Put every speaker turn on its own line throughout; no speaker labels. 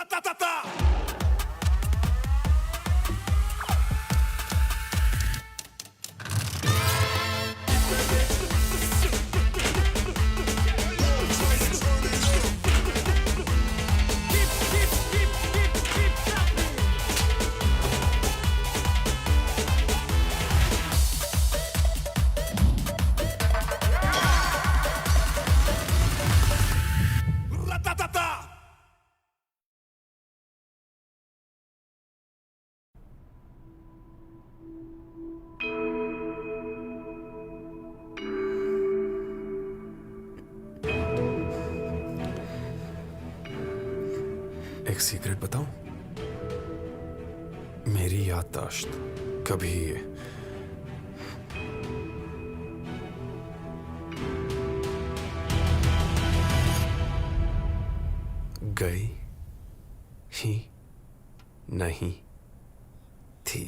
Ratatata! Ratatata!
एक secret बताऊं? मेरी याददाश्त कभी गई ही नहीं थी।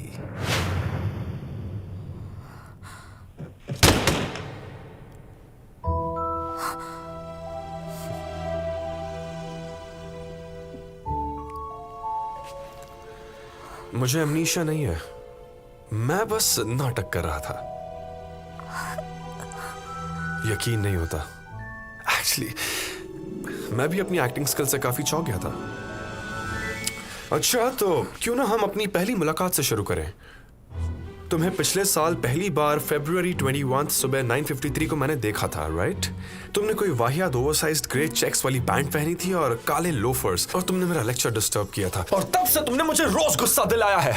मुझे अमनीशा नहीं है, मैं बस नाटक कर रहा था। यकीन नहीं होता। एक्चुअली मैं भी अपनी एक्टिंग स्किल से काफी चौंक गया था। अच्छा, तो क्यों ना हम अपनी पहली मुलाकात से शुरू करें। तुम्हें पिछले साल पहली बार फरवरी 21 सुबह 9:53 को मैंने देखा था, राइट? तुमने कोई वाहियात ओवरसाइज्ड ग्रे चेक्स वाली पैंट पहनी थी और काले लोफर्स, और तुमने मेरा लेक्चर डिस्टर्ब किया था, और तब से तुमने मुझे रोज गुस्सा दिलाया है।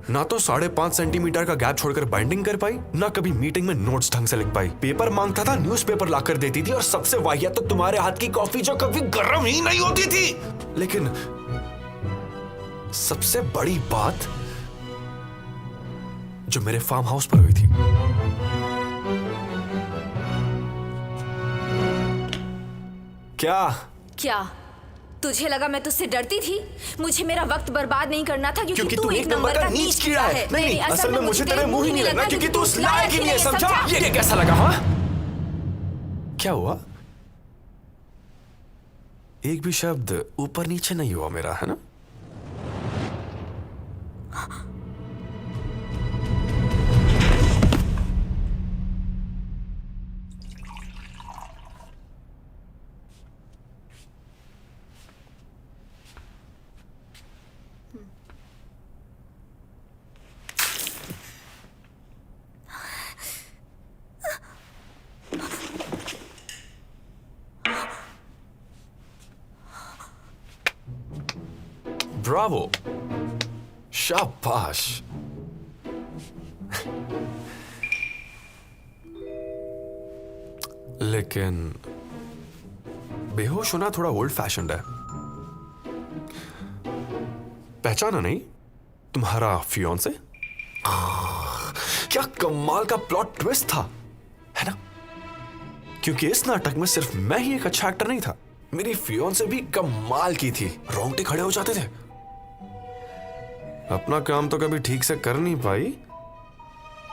ना तो 5.5 सेंटीमीटर का गैप छोड़कर बाइंडिंग कर पाई, ना कभी मीटिंग में नोट्स ढंग से लिख पाई। पेपर मांगता था, न्यूज़पेपर लाकर देती थी, और सबसे वाहियात तो तुम्हारे हाथ की कॉफी जो कभी गर्म ही नहीं होती थी। लेकिन सबसे बड़ी बात जो मेरे फार्म हाउस पर हुई थी, क्या
तुझे लगा मैं तुझसे डरती थी? मुझे मेरा वक्त बर्बाद नहीं करना था क्योंकि तू एक नंबर का नीच कीड़ा है।
नहीं, असल में मुझे तेरे मुंह ही नहीं लगना क्योंकि तू उस लायक ही नहीं है, समझा? ये कैसा लगा? हाँ, क्या हुआ? एक भी शब्द ऊपर नीचे नहीं हुआ मेरा, है ना? ब्रावो, शाबाश। लेकिन बेहोश होना थोड़ा ओल्ड फैशन्ड है। पहचाना नहीं तुम्हारा फियोंसे? क्या कमाल का प्लॉट ट्विस्ट था, है ना? क्योंकि इस नाटक में सिर्फ मैं ही एक अच्छा एक्टर नहीं था, मेरी फियोंसे भी कमाल की थी। रोंगटे खड़े हो जाते थे। अपना काम तो कभी ठीक से कर नहीं पाई,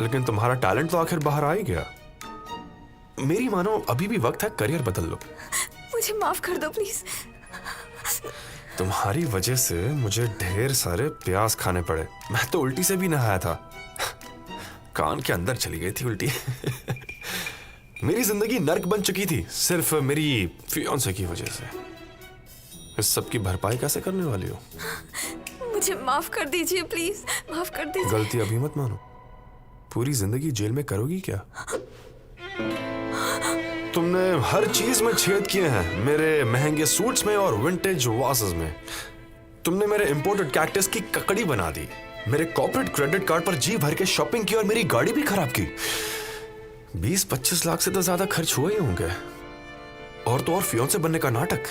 लेकिन तुम्हारा टैलेंट तो आखिर बाहर आ ही गया। मेरी मानो अभी भी वक्त है करियर बदल लो।
मुझे माफ कर दो प्लीज।
तुम्हारी वजह से मुझे ढेर सारे प्याज खाने पड़े। मैं तो उल्टी से भी नहाया था, कान के अंदर चली गई थी उल्टी। मेरी जिंदगी नर्क बन चुकी थी सिर्फ मेरी फियोंसे की वजह से। इस सब की भरपाई कैसे करने वाली हो?
मुझे माफ कर दीजिए प्लीज, माफ कर दीजिए।
गलती अभी मत मानो, पूरी जिंदगी जेल में करोगी क्या? तुमने हर चीज में छेद किए हैं, मेरे महंगे सूट्स में और विंटेज वासेस में। तुमने मेरे इंपोर्टेड कैक्टस की ककड़ी बना दी, मेरे कॉर्पोरेट क्रेडिट कार्ड पर जी भर के शॉपिंग की और मेरी गाड़ी भी खराब की। 20-25 लाख से तो ज्यादा खर्च हुए ही होंगे। और तो और फियोंसे बनने का नाटक।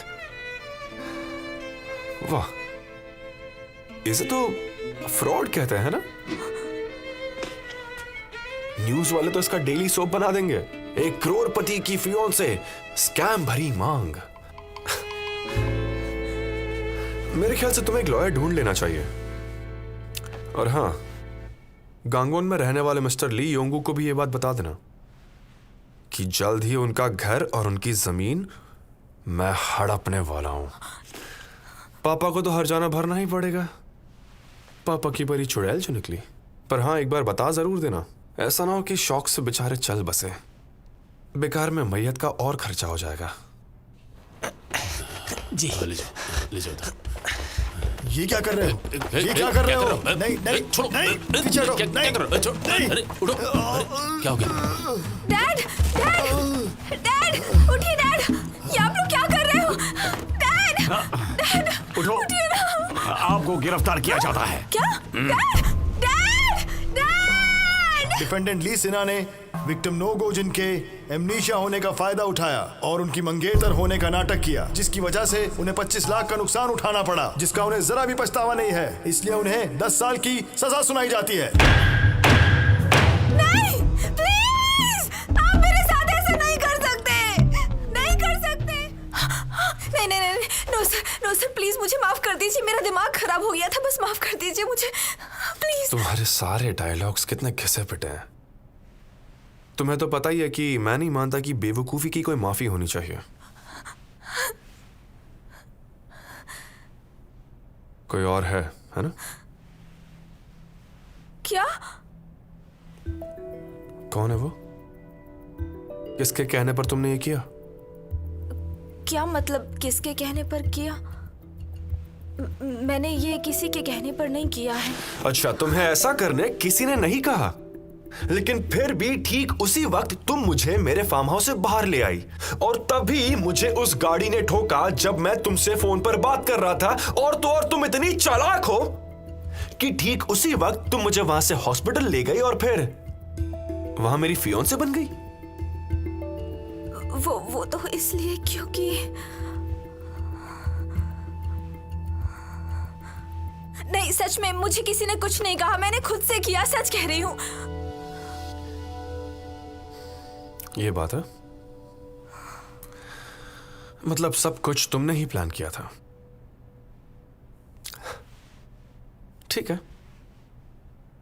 वाह, इसे तो फ्रॉड कहते हैं ना? न्यूज वाले तो इसका डेली सोप बना देंगे। 1 करोड़पति की फियोंसे, स्कैम भरी मांग। मेरे ख्याल से तुम्हें एक लॉयर ढूंढ लेना चाहिए। और हाँ, गांगोन में रहने वाले मिस्टर ली योंगू को भी ये बात बता देना कि जल्द ही उनका घर और उनकी जमीन मैं हड़पने वाला हूं। पापा को तो हर जाना भरना ही पड़ेगा। पापा की परी चुड़ैल जो निकली। पर हाँ, एक बार बता जरूर देना, ऐसा ना हो कि शौक से बेचारे चल बसे, बेकार में मैयत का और खर्चा हो जाएगा।
जी ले जाओ।
ये क्या कर रहे हो? ये क्या कर रहे हो? नहीं नहीं
छोड़ो,
नहीं, पीछे हटो।
क्या कर रहे हो?
नहीं।
अरे उठो। क्या हो गया?
डैड डैड डैड उठिए डैड, ये आप लोग क्या कर रहे हो? डैड डैड
उठो।
उठिए ना।
आपको गिरफ्तार किया जाता है।
क्या? डैड डैड डैड
डिफेंडेंट ली सिन्हा ने विक्टिम नोगोजिन के एमनीशिया होने का फायदा उठाया और उनकी मंगेतर होने का नाटक किया, जिसकी वजह से उन्हें 25 लाख का नुकसान उठाना पड़ा, जिसका उन्हें जरा भी पछतावा नहीं है। इसलिए उन्हें 10 साल की सजा सुनाई जाती है।
नहीं, प्लीज, आप मेरे साथ ऐसा नहीं कर सकते, नहीं कर सकते। नहीं नहीं नहीं, नो सर प्लीज मुझे माफ कर दीजिए, मेरा दिमाग खराब हो गया था, बस माफ कर दीजिए मुझे प्लीज।
तुम्हारे सारे डायलॉग्स कितने घिसे पिटे हैं। तुम्हें तो पता ही है कि मैं नहीं मानता कि बेवकूफी की कोई माफी होनी चाहिए। कोई और है ना?
क्या?
कौन है वो? किसके कहने पर तुमने ये किया?
क्या मतलब किसके कहने पर किया? मैंने ये किसी के कहने पर नहीं किया है।
अच्छा, तुम्हें ऐसा करने किसी ने नहीं कहा, लेकिन फिर भी ठीक उसी वक्त तुम मुझे मेरे फार्म हाउस से बाहर ले आई, और तभी मुझे उस गाड़ी ने ठोका जब मैं तुमसे फोन पर बात कर रहा था। और तो और तुम इतनी चालाक हो कि ठीक उसी वक्त तुम मुझे वहां से हॉस्पिटल ले गई और फिर वहां मेरी फियोंसे बन गई।
वो तो इसलिए क्योंकि नहीं, सच में मुझे किसी ने कुछ नहीं कहा, मैंने खुद से किया, सच कह रही हूं।
ये बात है? मतलब सब कुछ तुमने ही प्लान किया था? ठीक है,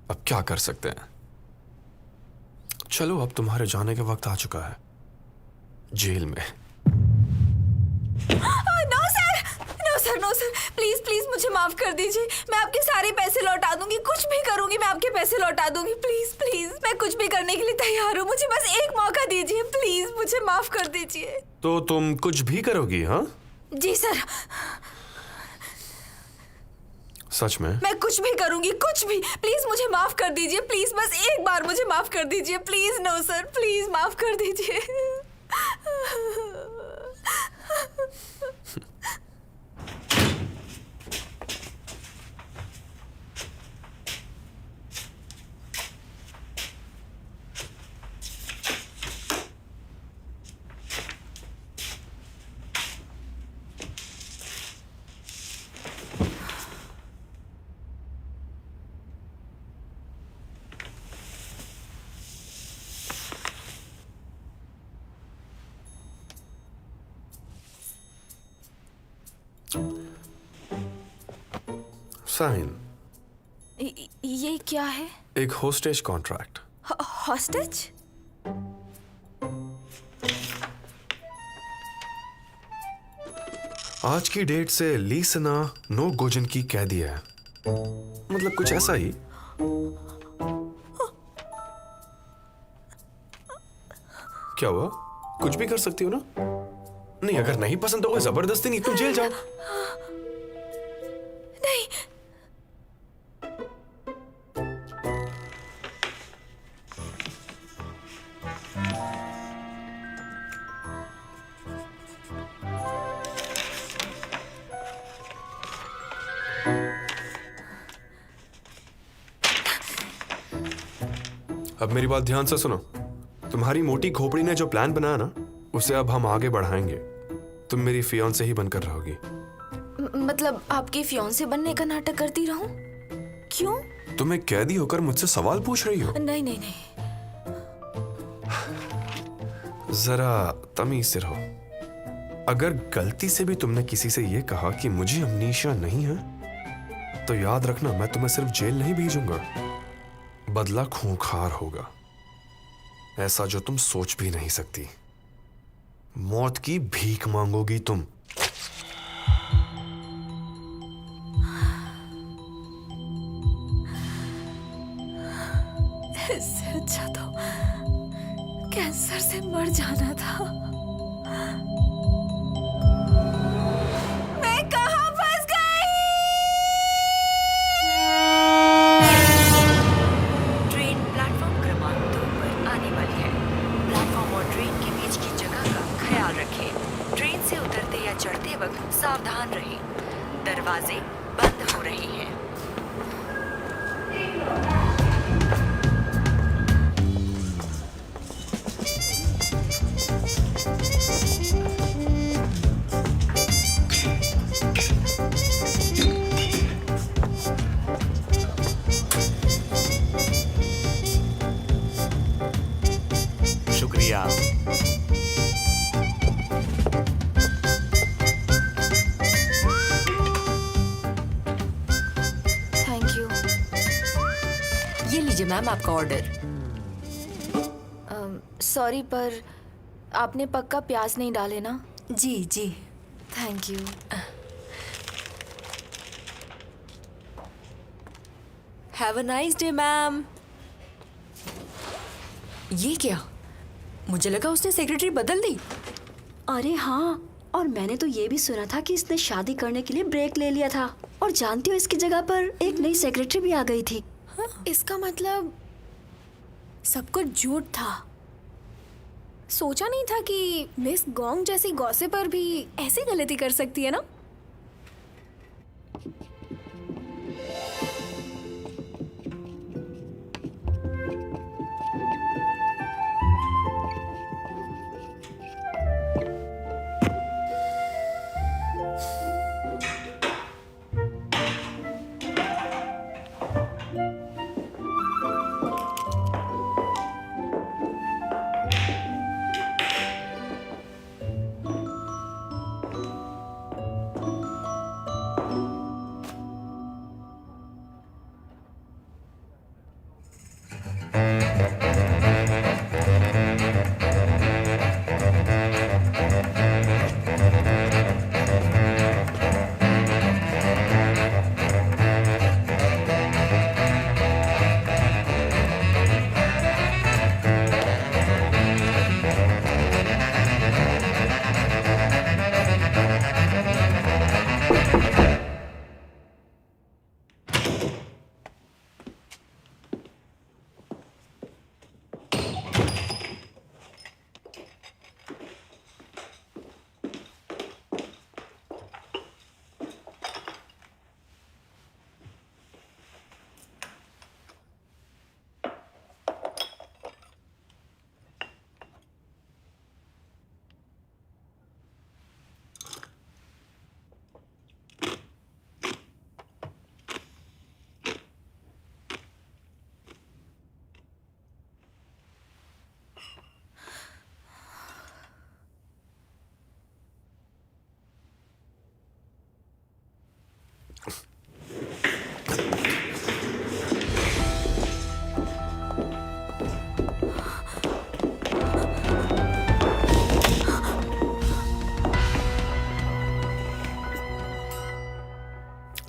अब क्या कर सकते हैं। चलो, अब तुम्हारे जाने का वक्त आ चुका है, जेल में। नो सर
प्लीज प्लीज मुझे माफ कर दीजिए, मैं आपके सारे पैसे लौटा दूंगी, कुछ भी करूंगी, मैं आपके पैसे लौटा दूंगी। प्लीज प्लीज, मैं कुछ भी करने के लिए तैयार हूँ, मुझे बस एक मौका दीजिए, प्लीज मुझे माफ कर दीजिए।
तो तुम कुछ भी करोगी? हाँ
जी सर,
सच में?
मैं कुछ भी करूंगी, कुछ भी। प्लीज मुझे माफ कर दीजिए, प्लीज बस एक बार मुझे माफ कर दीजिए, प्लीज। नो सर, प्लीज माफ कर दीजिए।
साइन।
ये क्या है?
एक होस्टेज कॉन्ट्रैक्ट।
हॉस्टेज?
आज की डेट से ली सिन्हा नोगोजिन की कैदी है, मतलब कुछ ऐसा ही। क्या हुआ? कुछ भी कर सकती हो ना? नहीं, अगर नहीं पसंद होगा जबरदस्ती नहीं, तुम जेल जाओ।
नहीं,
अब मेरी बात ध्यान से सुनो। तुम्हारी मोटी खोपड़ी ने जो प्लान बनाया ना, उसे अब हम आगे बढ़ाएंगे। तुम मेरी फियांसे ही बनकर रहोगी।
मतलब आपके फियांसे बनने का नाटक करती रहूं? क्यों?
तुम्हें कैदी होकर मुझसे सवाल पूछ रही हो?
नहीं नहीं नहीं,
जरा तमीज से रहो। अगर गलती से भी तुमने किसी से यह कहा कि मुझे अमनीशिया नहीं है, तो याद रखना, मैं तुम्हें सिर्फ जेल नहीं भेजूंगा, बदला खूंखार होगा, ऐसा जो तुम सोच भी नहीं सकती। मौत की भीख मांगोगी तुम।
इससे अच्छा तो कैंसर से मर जाना था। मैं कहाँ फंस गई?
ट्रेन प्लेटफॉर्म क्रमांक 2 पर आने वाली है। प्लेटफॉर्म और ट्रेन के बीच की जगह का ख्याल रखें। ट्रेन से उतरते या चढ़ते वक्त सावधान रहें। दरवाजे बंद हो रहे हैं।
शुक्रिया।
Thank you.
ये लीजिए मैम आपका ऑर्डर।
सॉरी पर आपने पक्का प्याज नहीं डाले ना?
जी जी।
Thank you.
Have a nice day ma'am. ये क्या? मुझे लगा उसने सेक्रेटरी बदल दी।
अरे हाँ, और मैंने तो ये भी सुना था कि इसने शादी करने के लिए ब्रेक ले लिया था। और जानती हो इसकी जगह पर एक नई सेक्रेटरी भी आ गई थी।
इसका मतलब सब कुछ झूठ था। सोचा नहीं था कि मिस गोंग जैसी गॉसिपर भी ऐसी गलती कर सकती है ना।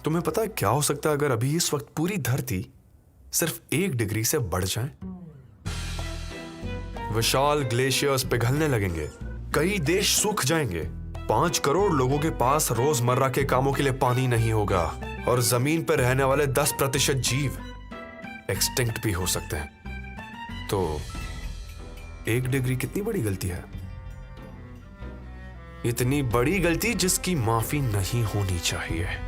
तुम्हें पता है क्या हो सकता है अगर अभी इस वक्त पूरी धरती सिर्फ 1 डिग्री से बढ़ जाए? विशाल ग्लेशियर्स पिघलने लगेंगे, कई देश सूख जाएंगे, 5 करोड़ लोगों के पास रोजमर्रा के कामों के लिए पानी नहीं होगा और जमीन पर रहने वाले 10% जीव एक्सटिंक्ट भी हो सकते हैं। तो 1 डिग्री कितनी बड़ी गलती है? इतनी बड़ी गलती जिसकी माफी नहीं होनी चाहिए।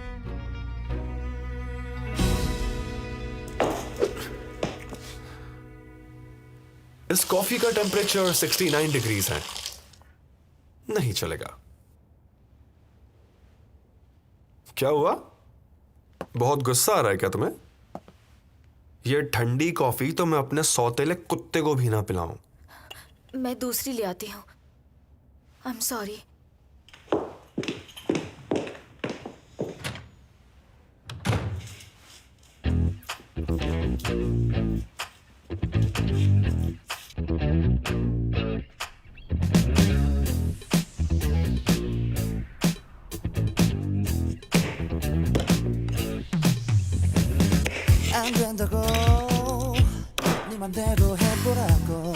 इस कॉफी का टेम्परेचर 69 डिग्रीज है। नहीं चलेगा। क्या हुआ? बहुत गुस्सा आ रहा है क्या तुम्हें? ये ठंडी कॉफी तो मैं अपने सौतेले कुत्ते को भी ना पिलाऊं।
मैं दूसरी ले आती हूँ। I am sorry.
안 된다고 네만 맘대로 해보라고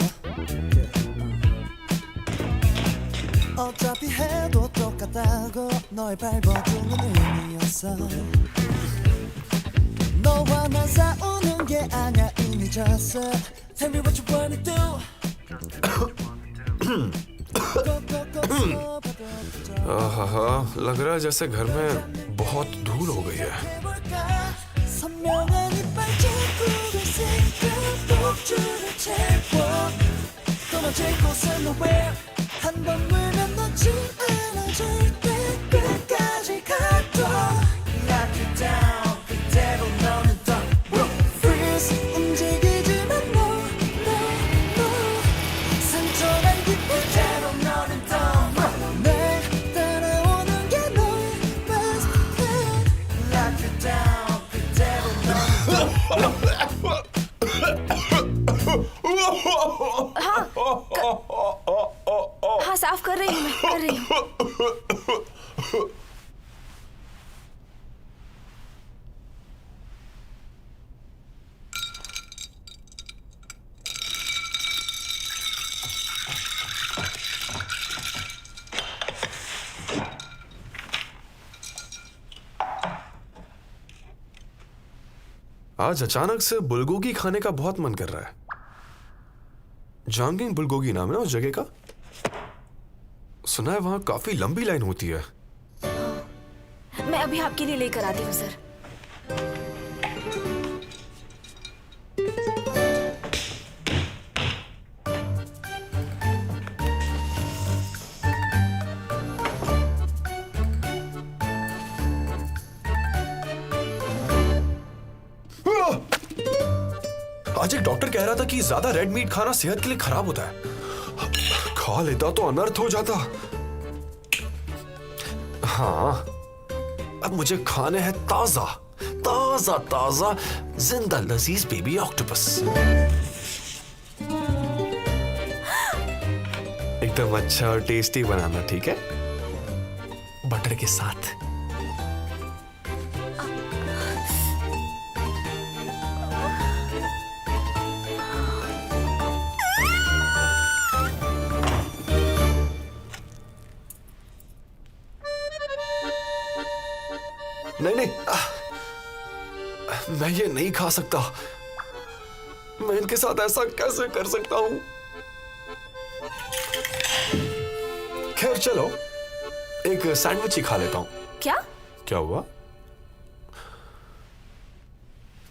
어차피 해도 똑같다고 널 밟아주는 의미였어 너와 난 싸우는 게 아냐 이미 졌어 Tell me what you wanna do
आहा, लग रहा है जैसे घर में बहुत धूल हो गई है।
선명한 이빨 자국을 생각 독주를 채워 또 맞을 곳은 nowhere 한번 물면 놓지 않아 절대 끝까지 가도 Knock you down 그대로 너는 더 Freeze 움직이지만 no 상처난 기분 그대로 너는 더 날 따라오는 게 너의 best friend Knock you down 그대로
हाँ साफ कर रही हूँ मैं कर रही हूँ।
आज अचानक से बुलगोगी खाने का बहुत मन कर रहा है। जांगिंग बुलगोगी नाम है उस जगह का। सुना है वहां काफी लंबी लाइन होती है।
मैं अभी आपके लिए लेकर आती हूँ सर।
आज एक डॉक्टर कह रहा था कि ज्यादा रेड मीट खाना सेहत के लिए खराब होता है। खा लेता तो अनर्थ हो जाता। हाँ, अब मुझे खाने हैं ताजा ताजा ताजा जिंदा लजीज बेबी ऑक्टोपस। एकदम अच्छा और टेस्टी बनाना, ठीक है? बटर के साथ। नहीं नहीं, मैं ये नहीं खा सकता। मैं इनके साथ ऐसा कैसे कर सकता हूं? खैर चलो, एक सैंडविच ही खा लेता हूं।
क्या?
क्या हुआ?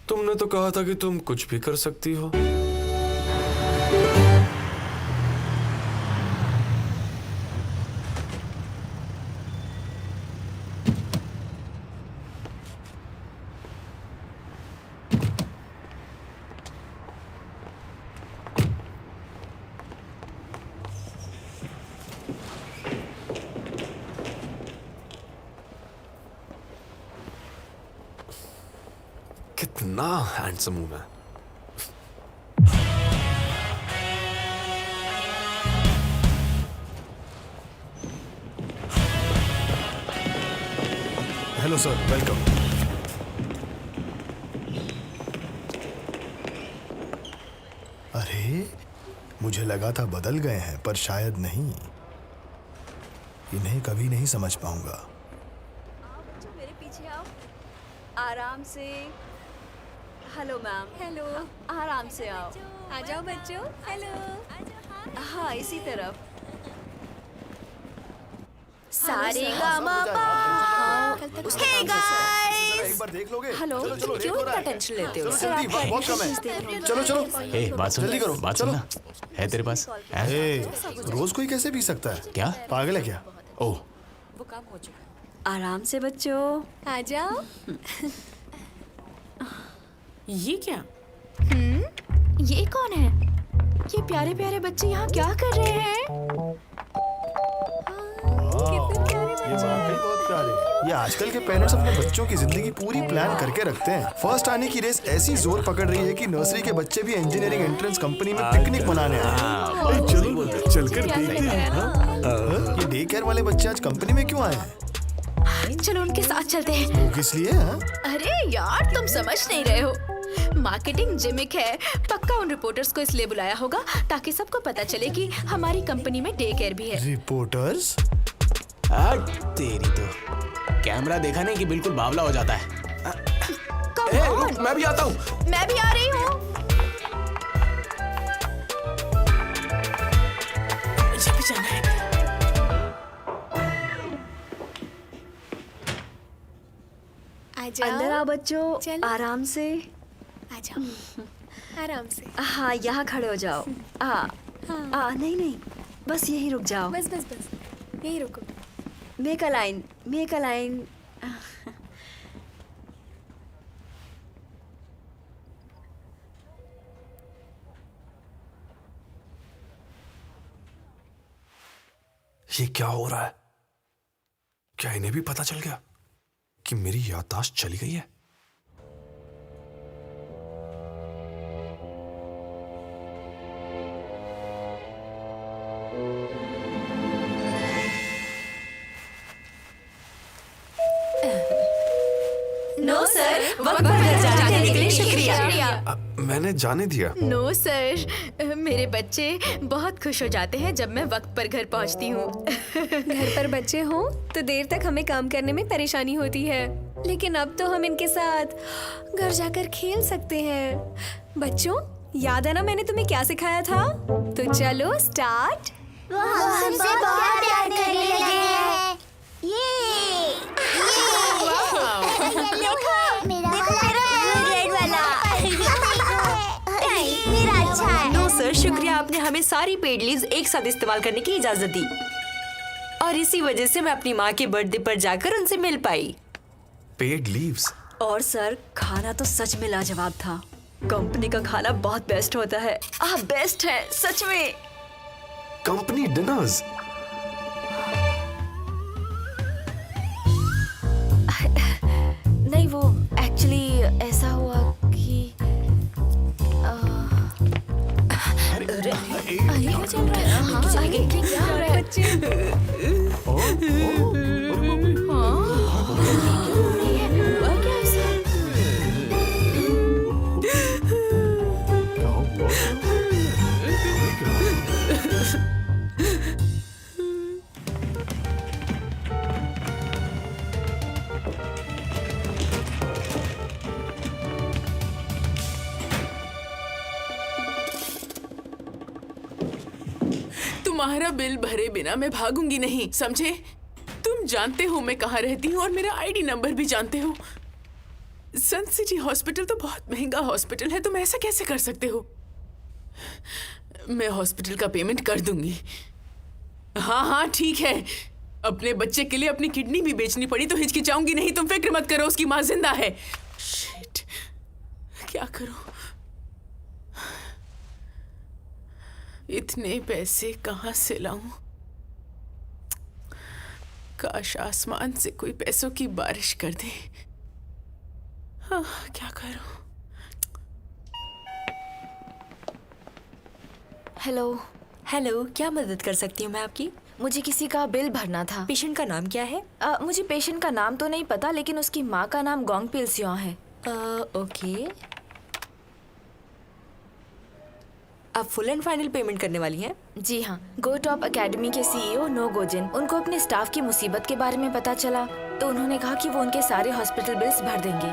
तुमने तो कहा था कि तुम कुछ भी कर सकती हो। कितना हैंडसम हूं मैं।
Hello sir, welcome. अरे, मुझे लगा था बदल गए हैं, पर शायद नहीं। इन्हें कभी नहीं समझ पाऊंगा।
मेरे पीछे आओ, आराम से। Hello ma'am.
हेलो।
आराम से आओ।
आ जाओ बच्चों। हेलो।
हाँ, इसी तरफ।
सारे गामा पा। Hey guys.
एक बार देख लोगे?
हेलो।
चलो, चलो,
क्यों
एक हो रहा
इतना
है।
टेंशन लेते हो?
चलो जल्दी, बहुत कम है। चलो चलो
ए, बात सुन,
जल्दी करो,
बात
चलो।
सुनना है तेरे पास है?
ए, रोज कोई कैसे पी सकता है?
क्या?
पागल है क्या?
ओह,
वो काम हो चुका है।
आराम से बच्चों।
आ जाओ।
ये क्या?
ये कौन है? ये प्यारे प्यारे बच्चे यहाँ क्या कर रहे हैं?
ये वाकई बहुत प्यारे। ये आजकल के पेरेंट्स अपने बच्चों की जिंदगी पूरी प्लान करके रखते हैं। फर्स्ट आने की रेस ऐसी जोर पकड़ रही है कि नर्सरी के बच्चे भी इंजीनियरिंग एंट्रेंस कंपनी में पिकनिक मनाने आए हैं।
चलो चलकर देखते हैं।
ये डे केयर वाले बच्चे आज कंपनी में क्यों आए हैं?
चलो उनके साथ चलते हैं।
वो किस लिए? हाँ?
अरे यार तुम समझ नहीं रहे हो। मार्केटिंग जिमिक है। पक्का उन रिपोर्टर्स को इसलिए बुलाया होगा ताकि सबको पता चले कि हमारी कंपनी में डे केयर भी है।
रिपोर्टर्स?
तेरी तो कैमरा देखा नहीं कि बिल्कुल बावला हो जाता है।
रुक, मैं भी आता हूँ।
मैं भी आ रही हूँ।
मुझे भी जाना है।
अंदर आओ बच्चों, आराम से।
आ जाओ, आराम से।
हाँ, यहाँ खड़े हो जाओ। नहीं नहीं, बस यहीं रुक जाओ।
बस यही रुको।
Make a line.
ये क्या हो रहा है? क्या इन्हें भी पता चल गया कि मेरी याददाश्त चली गई है?
नो सर, वक्त पर घर जाने के लिए शुक्रिया।
मैंने जाने दिया।
नो सर, मेरे बच्चे बहुत खुश हो जाते हैं जब मैं वक्त पर घर पहुंचती हूँ। घर पर बच्चे हों तो देर तक हमें काम करने में परेशानी होती है, लेकिन अब तो हम इनके साथ घर जाकर खेल सकते हैं। बच्चों, याद है ना मैंने तुम्हें क्या सिखाया था? तो चलो स्टार्ट।
हमसे बहुत प्यार करने लगे हैं।
नो सर, शुक्रिया, आपने हमें सारी पेड लीव्स एक साथ इस्तेमाल करने की इजाजत दी और इसी वजह से मैं अपनी माँ के बर्थडे पर जाकर उनसे मिल पाई।
Paid leaves?
और सर, खाना तो सच में लाजवाब था। कंपनी का खाना बहुत बेस्ट होता है। आप बेस्ट है सच में।
Company dinners?
नहीं, वो एक्चुअली ऐसा हुआ कि क्या चल रहा है? हाँ, क्या हो रहा है? बच्चे
तुम्हारा बिल भरे बिना मैं भागूंगी नहीं, समझे? तुम जानते हो मैं कहाँ रहती हूँ और मेरा आईडी नंबर भी जानते हो। सन सिटी हॉस्पिटल तो बहुत महंगा हॉस्पिटल है, तुम ऐसा कैसे कर सकते हो? मैं हॉस्पिटल का पेमेंट कर दूंगी। हाँ, ठीक है। अपने बच्चे के लिए अपनी किडनी भी बेचनी पड़ी तो हिचकिचाऊंगी नहीं, तुम फिक्र मत करो, उसकी माँ जिंदा है। शिट, क्या करूं? इतने पैसे कहाँ से लाऊं? काश आसमान से कोई पैसों की बारिश कर दे। हाँ, क्या करूं?
हेलो, क्या मदद कर सकती हूँ मैं आपकी?
मुझे किसी का बिल भरना था।
पेशेंट का नाम क्या है?
मुझे पेशेंट का नाम तो नहीं पता, लेकिन उसकी माँ का नाम गोंगपिल सियों है।
ओके। आप फुल एंड फाइनल पेमेंट करने वाली हैं?
जी हाँ। गो टॉप एकेडमी के सीईओ नो गोजिन, उनको अपने स्टाफ की मुसीबत के बारे में पता चला तो उन्होंने कहा कि वो उनके सारे हॉस्पिटल बिल्स भर देंगे।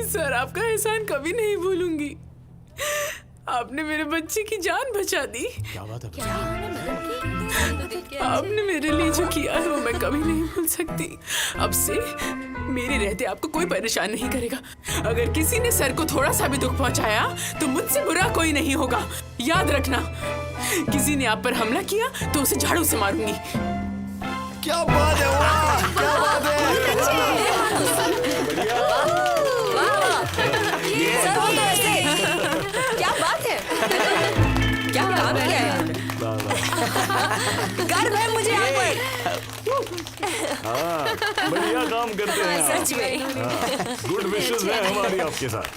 सर, आपका एहसान कभी नहीं भूलूंगी। आपने मेरे बच्चे की जान बचा दी।
क्या बात है?
आपने मेरे लिए जो किया है वो मैं कभी नहीं भूल सकती। अब से मेरे रहते आपको कोई परेशान नहीं करेगा। अगर किसी ने सर को थोड़ा सा भी दुख पहुंचाया तो मुझसे बुरा कोई नहीं होगा। याद रखना, किसी ने आप पर हमला किया तो उसे झाड़ू से मारूंगी।
क्या बात है, वाह, क्या बात है।
क्या बात है? क्या काम किया है? गर्व है मुझे आप पर।
बढ़िया काम करते हैं
सच में।
गुड विशेस हैं हमारी आपके साथ।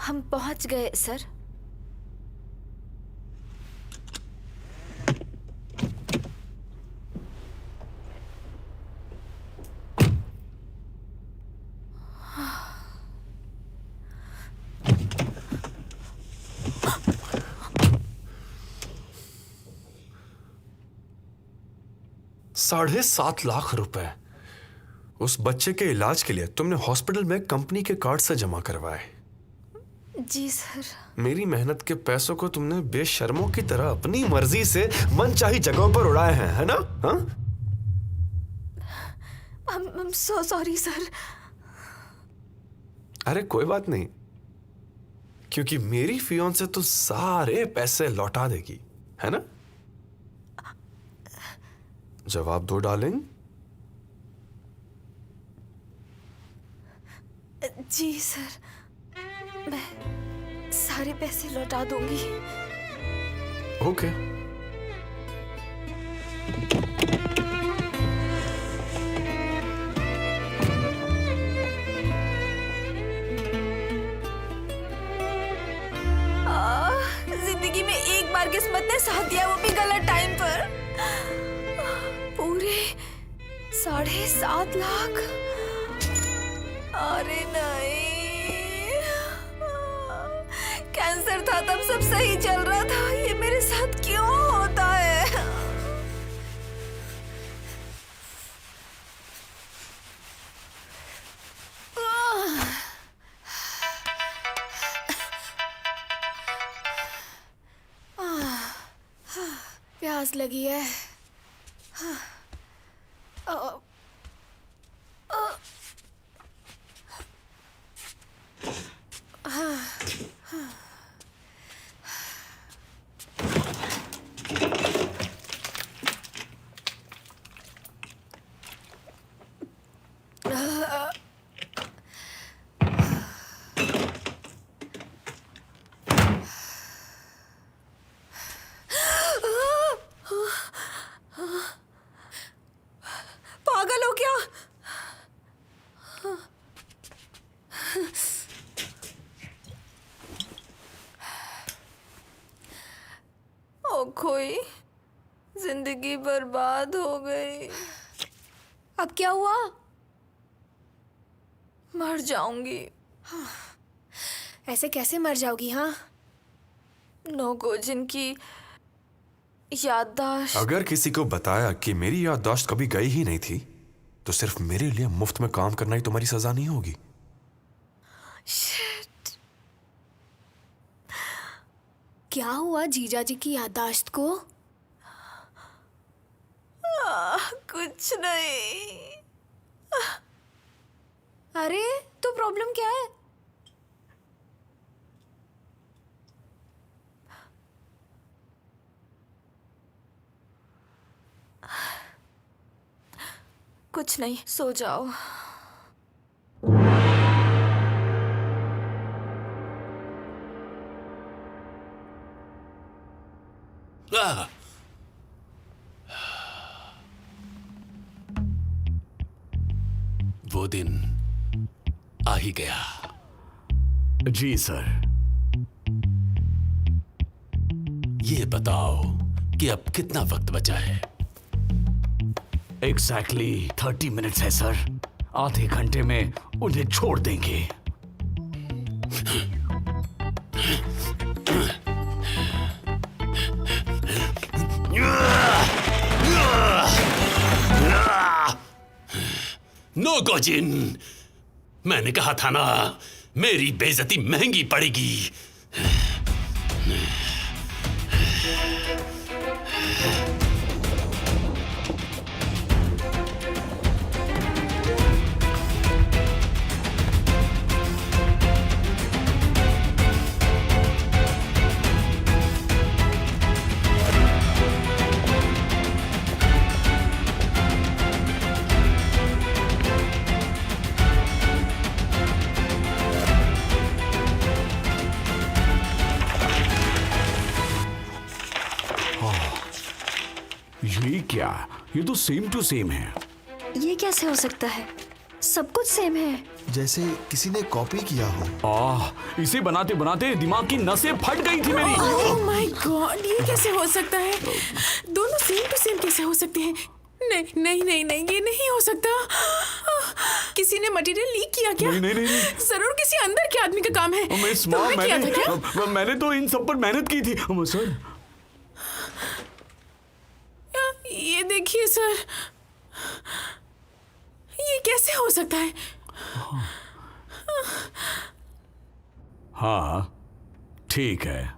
हम पहुंच गए सर।
₹7.5 लाख उस बच्चे के इलाज के लिए तुमने हॉस्पिटल में कंपनी के कार्ड से जमा करवाए।
जी सर।
मेरी मेहनत के पैसों को तुमने बेशर्मों की तरह अपनी मर्जी से मनचाही जगहों पर उड़ाए हैं, है ना? हाँ?
I'm so sorry sir.
अरे कोई बात नहीं, क्योंकि मेरी फियोंसे तो सारे पैसे लौटा देगी, है ना? जवाब दो डार्लिंग।
जी सर, मैं सारे पैसे लौटा दूंगी।
ओके।
जिंदगी में एक बार किस्मत ने साथ दिया, वो भी गलत टाइम पर। पूरे 7.5 लाख। अरे नहीं, कैंसर था तब सब सही चल रहा था, ये मेरे साथ क्यों होता है? प्यास लगी है। पागल हो क्या? ओ खोई, जिंदगी बर्बाद हो गई। अब क्या हुआ? मर जाऊंगी। ऐसे कैसे मर जाओगी? हाँ, नोगोजिन की याददाश्त।
अगर किसी को बताया कि मेरी याददाश्त कभी गई ही नहीं थी, तो सिर्फ मेरे लिए मुफ्त में काम करना ही तुम्हारी सजा नहीं होगी।
शिट। क्या हुआ जीजा जी की याददाश्त को? कुछ नहीं। अरे तो प्रॉब्लम क्या है? कुछ नहीं, सो जाओ।
वो दिन आ ही गया।
जी सर।
ये बताओ कि अब कितना वक्त बचा है?
एग्जैक्टली 30 मिनट्स है सर। आधे घंटे में उन्हें छोड़ देंगे।
नोगोजिन, मैंने कहा था ना, मेरी बेइज्जती महंगी पड़ेगी।
ये क्या? ये तो सेम टू सेम है।
ये कैसे हो सकता है? सब कुछ सेम है।
जैसे किसी ने कॉपी किया हो।
इसे बनाते बनाते दिमाग की नसें फट गई थी मेरी।
ओह माय गॉड, ये कैसे हो सकता है? दोनों सेम टू सेम कैसे हो सकते हैं? नहीं नहीं नहीं नहीं, ये नहीं हो सकता। किसी ने मटेरियल लीक किया क्या?
नहीं, नहीं, नहीं।
जरूर किसी अंदर के आदमी का काम है।
मिस
तुमने किया था क्या?
मैंने तो इन सब पर मेहनत की थी सर।
ये देखिए सर, ये कैसे हो सकता है?
हाँ ठीक है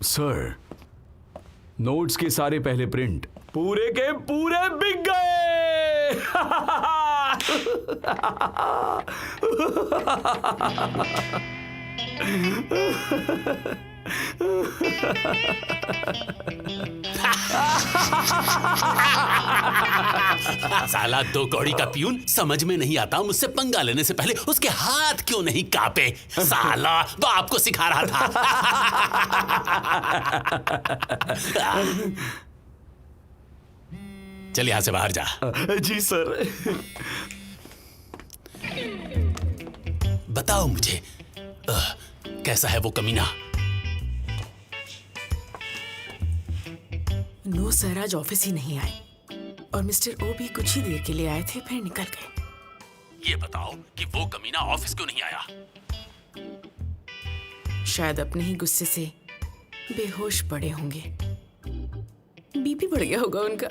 सर, नोट्स के सारे पहले प्रिंट पूरे के पूरे बिक गए।
साला दो कौड़ी का प्यून, समझ में नहीं आता मुझसे पंगा लेने से पहले उसके हाथ क्यों नहीं कांपे। साला बाप को सिखा रहा था। चल यहां से बाहर जा।
जी सर।
बताओ मुझे कैसा है वो कमीना?
नो सर, आज ऑफिस ही नहीं आए और मिस्टर ओ भी कुछ ही देर के लिए आए थे, फिर निकल गए।
ये बताओ कि वो कमीना ऑफिस क्यों नहीं आया?
शायद अपने ही गुस्से से बेहोश पड़े होंगे। बीपी बढ़ गया होगा उनका।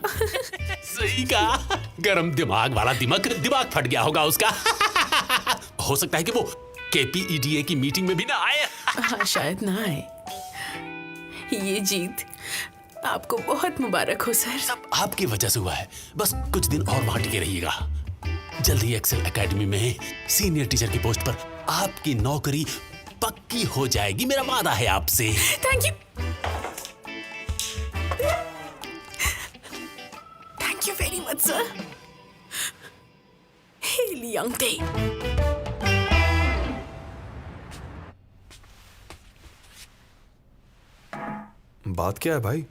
सही कहा, गरम दिमाग वाला दिमाग फट गया होगा उसका। हो सकता है कि वो KPEDA की मीटिंग में भी ना आए।
हाँ, शायद ना आए। ये जीत आपको बहुत मुबारक हो सर।
सब आपकी वजह से हुआ है। बस कुछ दिन और वहां टिके रहिएगा। जल्दी एक्सेल एकेडमी में सीनियर टीचर की पोस्ट पर आपकी नौकरी पक्की हो जाएगी, मेरा वादा है आपसे।
Thank you, thank you very much sir. Hello young day.
बात क्या है भाई?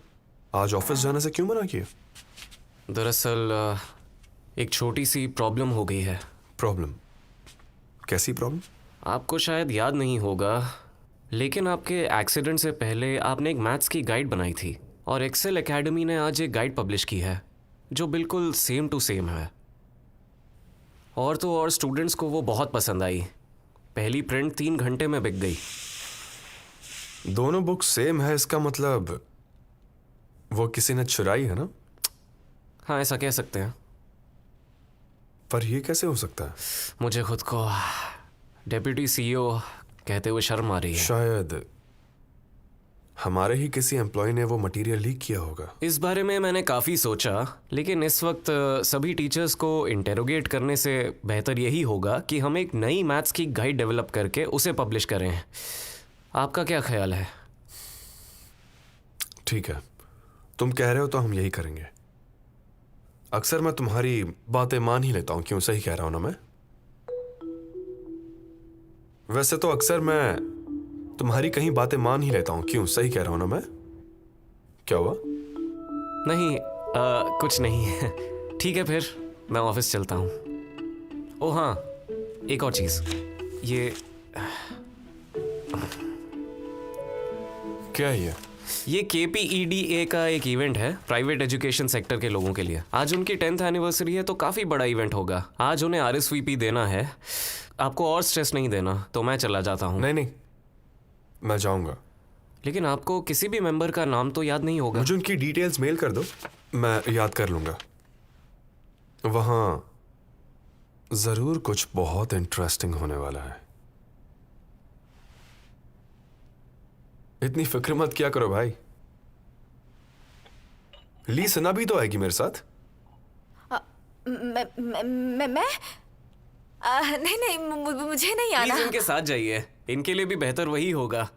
आज ऑफिस जाने से क्यों मना किया?
दरअसल एक छोटी सी प्रॉब्लम हो गई है।
प्रॉब्लम? कैसी प्रॉब्लम?
आपको शायद याद नहीं होगा, लेकिन आपके एक्सीडेंट से पहले आपने एक मैथ्स की गाइड बनाई थी और एक्सेल एकेडमी ने आज एक गाइड पब्लिश की है जो बिल्कुल सेम टू सेम है। और तो और स्टूडेंट्स को वो बहुत पसंद आई। पहली प्रिंट 3 घंटे में बिक गई।
दोनों बुक सेम है, इसका मतलब वो किसी ने चुराई है ना?
हाँ, ऐसा कह सकते हैं।
पर ये कैसे हो सकता है?
मुझे खुद को डेप्यूटी CEO कहते हुए शर्म आ रही है।
शायद हमारे ही किसी एम्प्लॉय ने वो मटेरियल लीक किया होगा।
इस बारे में मैंने काफ़ी सोचा, लेकिन इस वक्त सभी टीचर्स को इंटेरोगेट करने से बेहतर यही होगा कि हम एक नई मैथ्स की गाइड डेवलप करके उसे पब्लिश करें। आपका क्या ख्याल है?
ठीक है, तुम कह रहे हो तो हम यही करेंगे। अक्सर मैं तुम्हारी बातें मान ही लेता हूं, क्यों? सही कह रहा हूं ना मैं? वैसे तो अक्सर मैं तुम्हारी कहीं बातें मान ही लेता हूं, क्यों? सही कह रहा हूं ना मैं? क्या हुआ?
नहीं, कुछ नहीं है। ठीक है, फिर मैं ऑफिस चलता हूँ। ओह हाँ, एक और चीज़। ये
क्या है
ये KPEDA का एक इवेंट है प्राइवेट एजुकेशन सेक्टर के लोगों के लिए। आज उनकी 10th एनिवर्सरी है, तो काफ़ी बड़ा इवेंट होगा। आज उन्हें RSVP देना है। आपको और स्ट्रेस नहीं देना, तो मैं चला जाता हूँ।
नहीं नहीं, मैं जाऊंगा।
लेकिन आपको किसी भी मेंबर का नाम तो याद नहीं होगा।
मुझे उनकी डिटेल्स मेल कर दो, मैं याद कर लूंगा। वहां जरूर कुछ बहुत इंटरेस्टिंग होने वाला है। इतनी फिक्र मत किया करो भाई। ली सना भी तो आएगी मेरे साथ।
मैं नहीं नहीं, मुझे नहीं आना।
प्लीज इनके साथ जाइए, इनके लिए भी बेहतर वही होगा।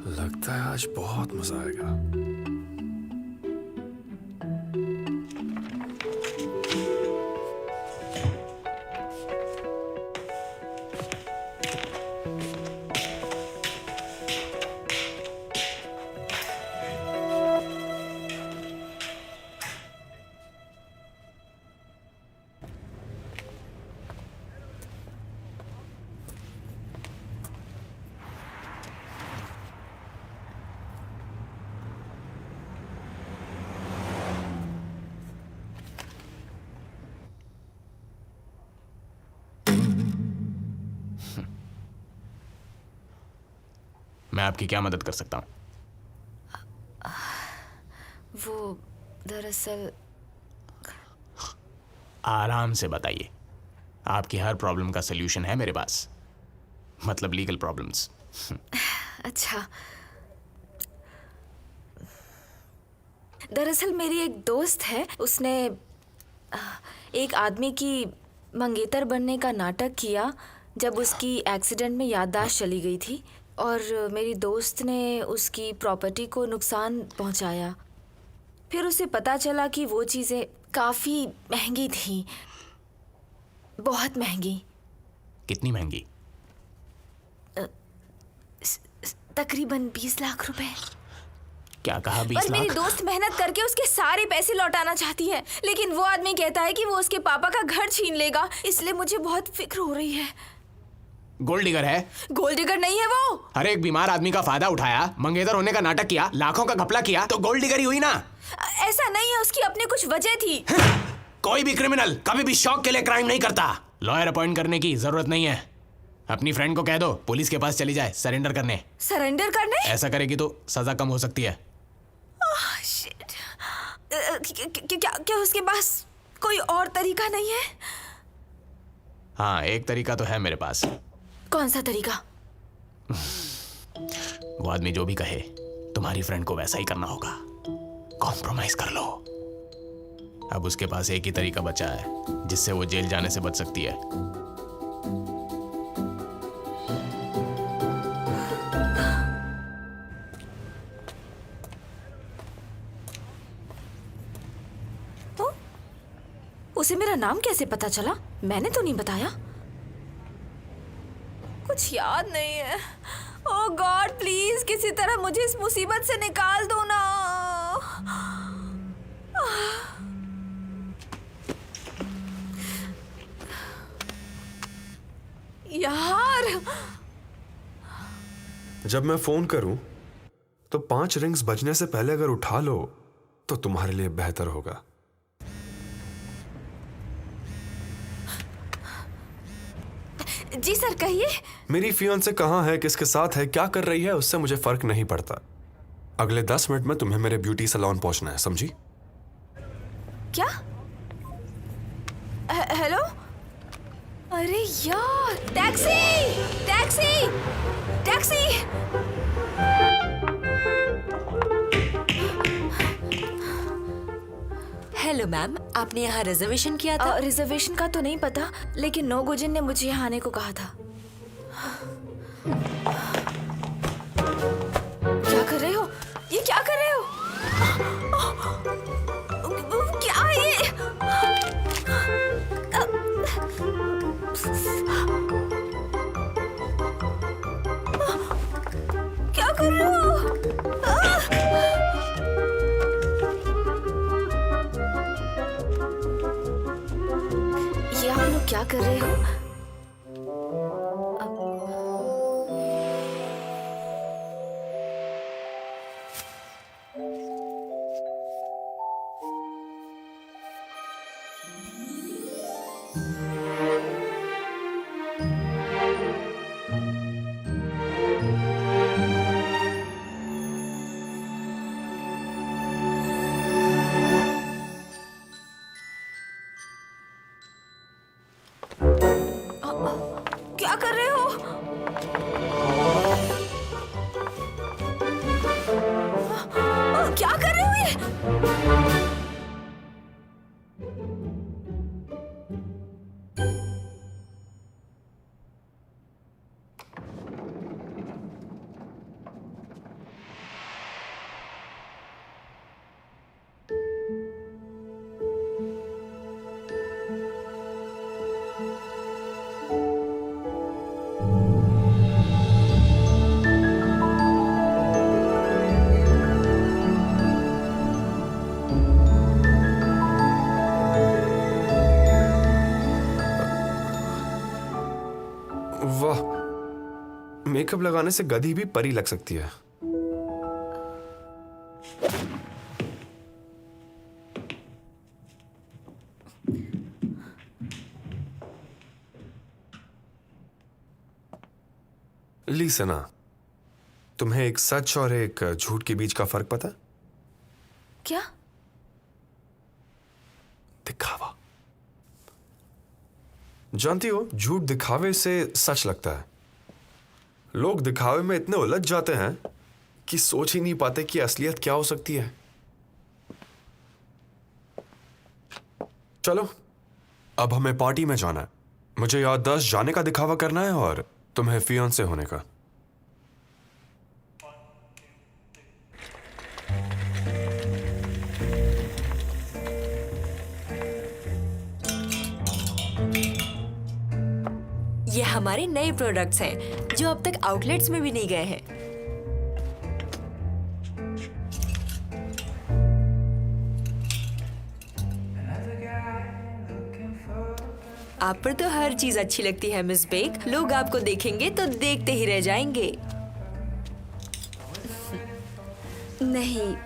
लगता है आज बहुत मजा आएगा।
मैं आपकी क्या मदद कर सकता हूँ?
वो दरअसल
आराम से बताइए। आपकी हर प्रॉब्लम का सलूशन है मेरे पास, मतलब लीगल प्रॉब्लम्स।
अच्छा, दरअसल मेरी एक दोस्त है, उसने एक आदमी की मंगेतर बनने का नाटक किया जब उसकी एक्सीडेंट में याददाश्त चली गई थी, और मेरी दोस्त ने उसकी प्रॉपर्टी को नुकसान पहुंचाया। फिर उसे पता चला कि वो चीज़ें काफ़ी महंगी थी, बहुत महंगी।
कितनी महंगी?
तकरीबन 20 लाख रुपए।
क्या कहा? 20
पर मेरी
लाख?
दोस्त मेहनत करके उसके सारे पैसे लौटाना चाहती है, लेकिन वो आदमी कहता है कि वो उसके पापा का घर छीन लेगा, इसलिए मुझे बहुत फिक्र हो रही है।
गोल्ड डिगर है?
गोल्ड डिगर नहीं है वो।
हर एक बीमार आदमी का फायदा उठाया, मंगेतर होने का नाटक किया, लाखों का घपला किया, तो गोल्ड डिगर ही हुई ना?
ऐसा नहीं है, उसकी अपनी कुछ वजह थी।
कोई भी क्रिमिनल कभी भी शौक के लिए क्राइम नहीं करता। लॉयर अपॉइंट करने की जरूरत नहीं है। अपनी फ्रेंड को कह दो पुलिस के पास चली जाए सरेंडर करने।
सरेंडर करने?
ऐसा करेगी तो सजा कम हो सकती है।
शिट। क्या उसके पास कोई और तरीका नहीं है?
हाँ, एक तरीका तो है मेरे पास।
कौन सा तरीका?
वो आदमी जो भी कहे तुम्हारी फ्रेंड को वैसा ही करना होगा। कॉम्प्रोमाइज कर लो। अब उसके पास एक ही तरीका बचा है जिससे वो जेल जाने से बच सकती है।
उसे मेरा नाम कैसे पता चला? मैंने तो नहीं बताया। कुछ याद नहीं है। ओह गॉड, प्लीज किसी तरह मुझे इस मुसीबत से निकाल दो ना। यार,
जब मैं फोन करूं तो 5 रिंग्स बजने से पहले अगर उठा लो तो तुम्हारे लिए बेहतर होगा।
जी सर, कहिए।
मेरी फियांसे कहाँ है, किसके साथ है, क्या कर रही है, उससे मुझे फर्क नहीं पड़ता। अगले 10 मिनट में तुम्हें मेरे ब्यूटी सैलून पहुंचना है, समझी?
क्या? हेलो? अरे यार, taxi! Taxi! Taxi!
Hello ma'am, आपने यहाँ रिजर्वेशन किया था?
रिजर्वेशन का तो नहीं पता, लेकिन नोगोजिन ने मुझे यहाँ आने को कहा था। क्या कर रहे हो? ये क्या कर रहे हो? क्या ये? क्या कर रहे हो? ये आप लोग क्या कर रहे हो? क्या कर रहे हो? क्या कर रहे हो ये?
वाह, मेकअप लगाने से गधी भी परी लग सकती है। ली सना, तुम्हें एक सच और एक झूठ के बीच का फर्क पता?
क्या?
दिखावा। जानती हो, झूठ दिखावे से सच लगता है। लोग दिखावे में इतने उलझ जाते हैं कि सोच ही नहीं पाते कि असलियत क्या हो सकती है। चलो, अब हमें पार्टी में जाना है। मुझे याददाश्त जाने का दिखावा करना है और तुम्हें फियांसे होने का।
ये हमारे नए प्रोडक्ट्स हैं जो अब तक आउटलेट्स में भी नहीं गए हैं। आप पर तो हर चीज अच्छी लगती है मिस बेक। लोग आपको देखेंगे तो देखते ही रह जाएंगे।
नहीं,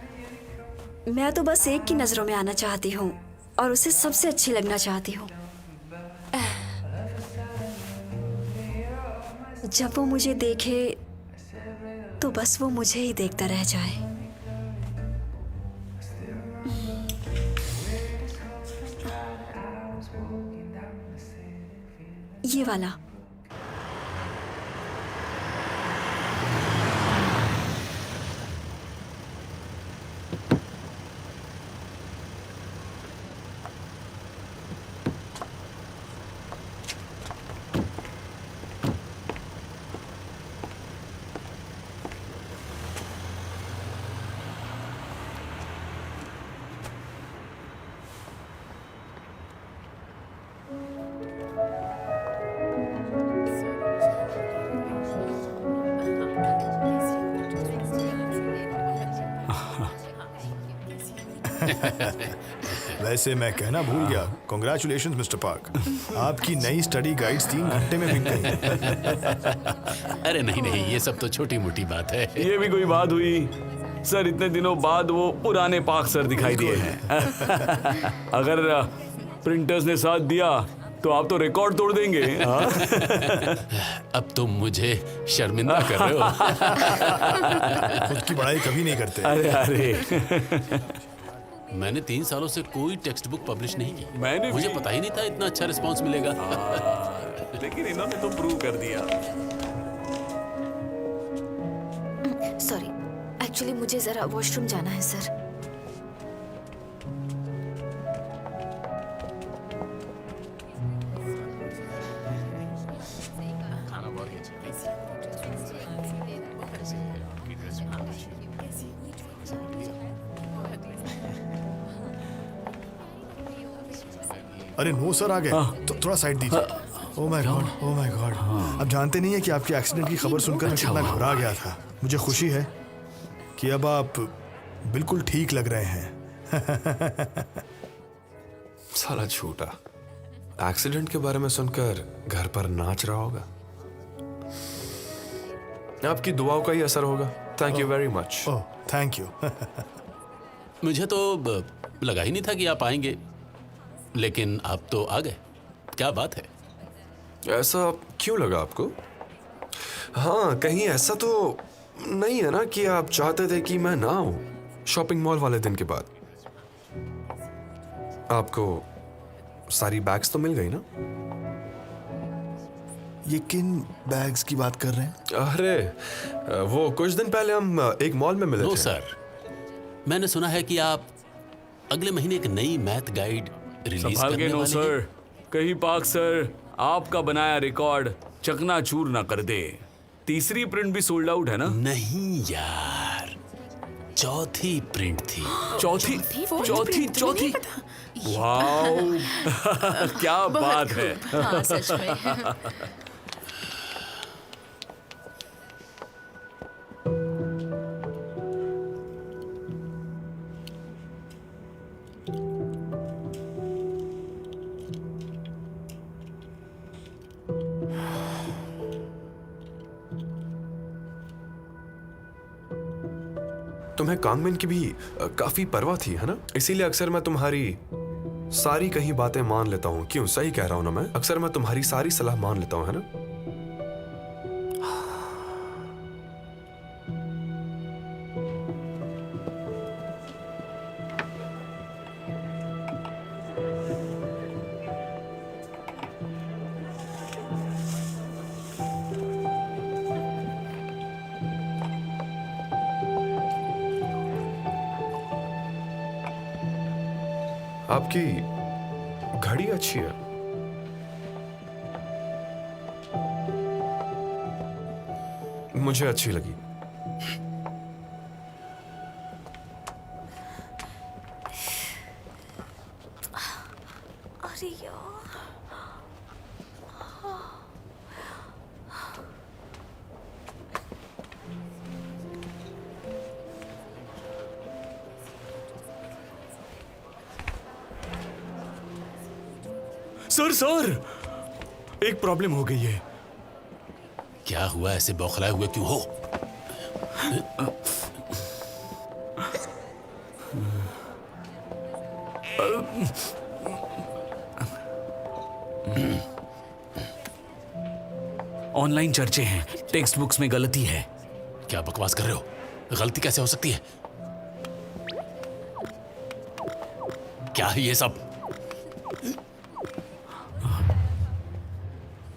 मैं तो बस एक की नजरों में आना चाहती हूँ और उसे सबसे अच्छी लगना चाहती हूँ। जब वो मुझे देखे तो बस वो मुझे ही देखता रह जाए। ये वाला।
वैसे मैं कहना भूल गया, कॉन्ग्रेचुलेशन मिस्टर पार्क, आपकी नई स्टडी गाइड्स 3 घंटे में बिक गई।
अरे नहीं नहीं, ये सब तो छोटी मोटी बात है।
ये भी कोई बात हुई? सर, इतने दिनों बाद वो पुराने पाक सर दिखाई दिए हैं। अगर प्रिंटर्स ने साथ दिया तो आप तो रिकॉर्ड तोड़ देंगे।
अब तुम मुझे शर्मिंदा कर रहे हो।
खुद की बड़ाई कभी नहीं करते।
अरे
मैंने 3 सालों से कोई टेक्स्ट बुक पब्लिश नहीं की।
मैंने
मुझे
भी।
पता ही नहीं था इतना अच्छा रिस्पांस मिलेगा।
लेकिन इन्होंने तो प्रूव कर दिया।
सॉरी, एक्चुअली मुझे जरा वॉशरूम जाना है सर।
अरे नो सर, आ गए। तो थोड़ा साइड दीजिए। Oh my God, oh my God. अब जानते नहीं है कि आपके एक्सीडेंट की खबर सुनकर मैं कितना घबरा गया था। मुझे खुशी है कि अब आप बिल्कुल ठीक लग रहे हैं।
साला झूठा, एक्सीडेंट के बारे में सुनकर घर पर नाच रहा होगा। आपकी दुआओं का ही असर होगा। Thank you very much.
Oh thank you.
मुझे तो लगा ही नहीं था कि आप आएंगे, लेकिन आप तो आ गए। क्या बात है?
ऐसा क्यों लगा आपको? हाँ, कहीं ऐसा तो नहीं है ना कि आप चाहते थे कि मैं ना आऊं शॉपिंग मॉल वाले दिन के बाद? आपको सारी बैग्स तो मिल गई ना?
ये किन बैग्स की बात कर रहे हैं?
अरे, वो कुछ दिन पहले हम एक मॉल में मिले
नो
थे।
सर, मैंने सुना है कि आप अगले महीने एक नई मैथ गाइड रिलीज
संभाल के
करने
नो
वाले
सर,
हैं।
कहीं पाक सर आपका बनाया रिकॉर्ड चकनाचूर ना कर दे। तीसरी प्रिंट भी सोल्ड आउट है ना?
नहीं यार, चौथी प्रिंट थी।
चौथी? चौथी? चौथी? वाओ, क्या बात है।
हाँ सच में।
तुम्हें कांगमिन की भी काफी परवाह थी, है ना? इसीलिए अक्सर मैं तुम्हारी सारी कही बातें मान लेता हूँ। क्यों, सही कह रहा हूँ ना मैं? अक्सर मैं तुम्हारी सारी सलाह मान लेता हूँ, है ना? आपकी घड़ी अच्छी है। मुझे अच्छी लगी।
अरे यार,
सर एक प्रॉब्लम हो गई है।
क्या हुआ? ऐसे बौखलाए हुए क्यों हो?
ऑनलाइन चर्चे हैं, टेक्स्ट बुक्स में गलती है।
क्या बकवास कर रहे हो? गलती कैसे हो सकती है? क्या है ये सब?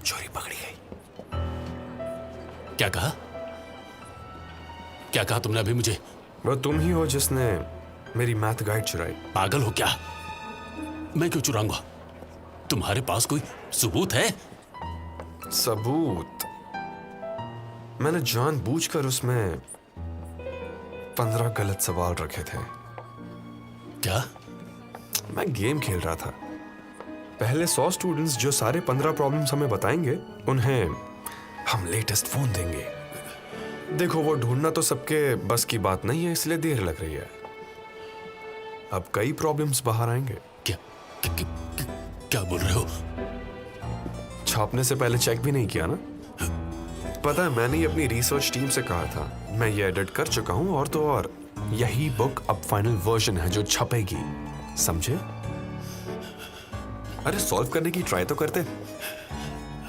चोरी पकड़ी गई।
क्या कहा? क्या कहा तुमने अभी मुझे?
वो तुम ही हो जिसने मेरी मैथ गाइड चुराई।
पागल हो क्या? मैं क्यों चुराऊंगा? तुम्हारे पास कोई सबूत है?
सबूत? मैंने जानबूझकर उसमें 15 गलत सवाल रखे थे।
क्या?
मैं गेम खेल रहा था। पहले 100 स्टूडेंट्स जो सारे 15 प्रॉब्लम्स हमें बताएंगे, उन्हें हम लेटेस्ट फोन देंगे। देखो, वो ढूंढना तो सबके बस की बात नहीं है, इसलिए देर लग रही है। अब कई प्रॉब्लम्स बाहर आएंगे।
क्या बोल रहे हो?
छापने से पहले चेक भी नहीं किया ना? पता है, मैंने ही अपनी रिसर्च टीम से कहा था। मैं ये एडिट कर चुका हूं, और तो और यही बुक अब फाइनल वर्जन है जो छपेगी, समझे? अरे सॉल्व करने की ट्राई तो करते।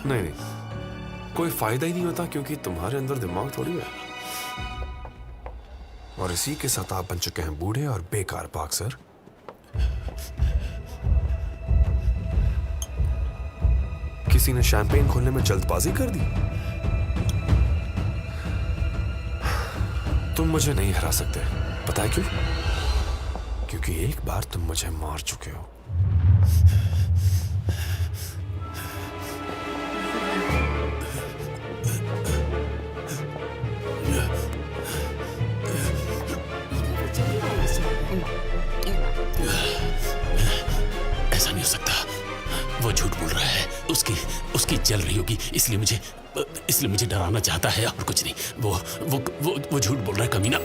नहीं, कोई फायदा ही नहीं होता, क्योंकि तुम्हारे अंदर दिमाग थोड़ी है। और इसी के साथ आप बन चुके हैं बूढ़े और बेकार बॉक्सर। किसी ने शैंपेन खोलने में जल्दबाजी कर दी। तुम मुझे नहीं हरा सकते, पता है क्यों? क्योंकि एक बार तुम मुझे मार चुके हो।
ऐसा नहीं हो सकता। वो झूठ बोल रहा है। उसकी जल रही होगी, इसलिए मुझे डराना चाहता है, और कुछ नहीं। वो झूठ बोल रहा है, कमीना।